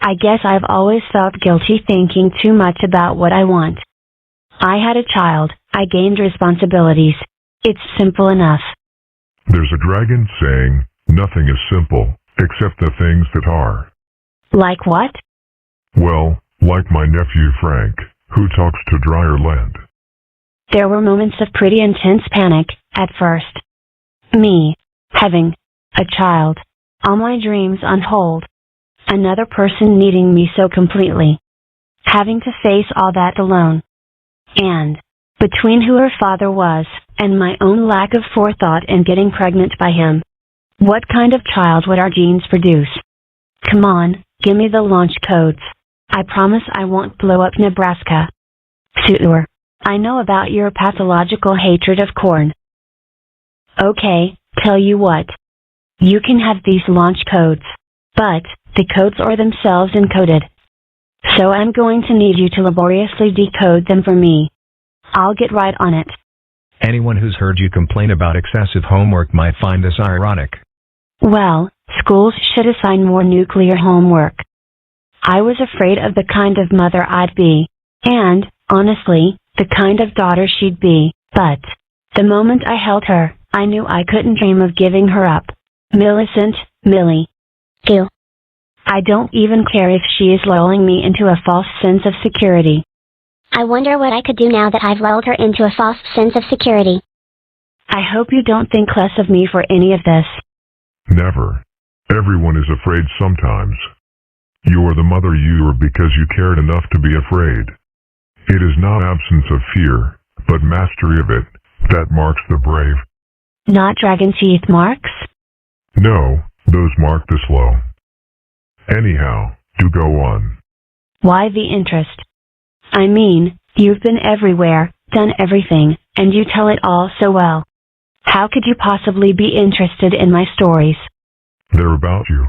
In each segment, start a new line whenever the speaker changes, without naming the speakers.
I guess I've always felt guilty thinking too much about what I want. I had a child, I gained responsibilities. It's simple enough.
There's a dragon saying, nothing is simple, except the things that are.
Like what?
Well, like my nephew Frank, who talks to drier land.
There were moments of pretty intense panic, at first. Me, having a child, all my dreams on hold. Another person needing me so completely. Having to face all that alone. And, between who her father was, and my own lack of forethought in getting pregnant by him. What kind of child would our genes produce? Come on, give me the launch codes. I promise I won't blow up Nebraska. Suitor, I know about your pathological hatred of corn. Okay, tell you what. You can have these launch codes. But, the codes are themselves encoded. So I'm going to need you to laboriously decode them for me. I'll get right on it.
Anyone who's heard you complain about excessive homework might find this ironic.
Well, schools should assign more nuclear homework. I was afraid of the kind of mother I'd be, and, honestly, the kind of daughter she'd be, but, the moment I held her, I knew I couldn't dream of giving her up. Millicent, Millie. Ew. I don't even care if she is lulling me into a false sense of security.
I wonder what I could do now that I've lulled her into a false sense of security.
I hope you don't think less of me for any of this.
Never. Everyone is afraid sometimes. You are the mother you are because you cared enough to be afraid. It is not absence of fear, but mastery of it, that marks the brave.
Not dragon teeth marks?
No, those mark the slow. Anyhow, do go on.
Why the interest? I mean, you've been everywhere, done everything, and you tell it all so well. How could you possibly be interested in my stories?
They're about you.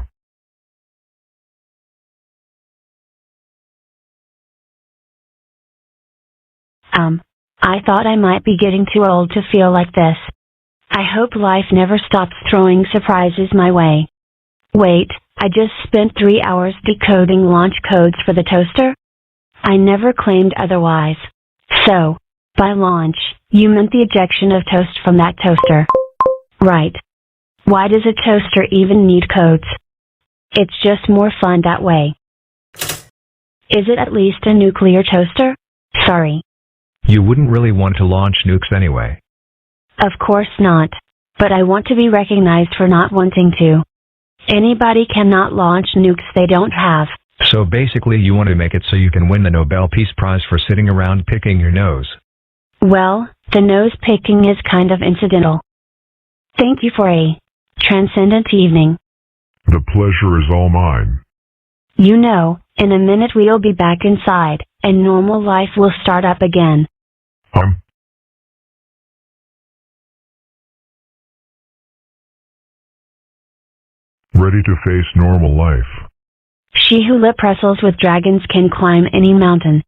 I thought I might be getting too old to feel like this. I hope life never stops throwing surprises my way. Wait, I just spent 3 hours decoding launch codes for the toaster? I never claimed otherwise. So, by launch, you meant the ejection of toast from that toaster. Right. Why does a toaster even need codes? It's just more fun that way. Is it at least a nuclear toaster? Sorry.
You wouldn't really want to launch nukes anyway.
Of course not. But I want to be recognized for not wanting to. Anybody cannot launch nukes they don't have.
So basically you want to make it so you can win the Nobel Peace Prize for sitting around picking your nose.
Well, the nose picking is kind of incidental. Thank you for a transcendent evening.
The pleasure is all mine.
You know, in a minute we'll be back inside, and normal life will start up again.
Ready to face normal life.
She who lip wrestles with dragons can climb any mountain.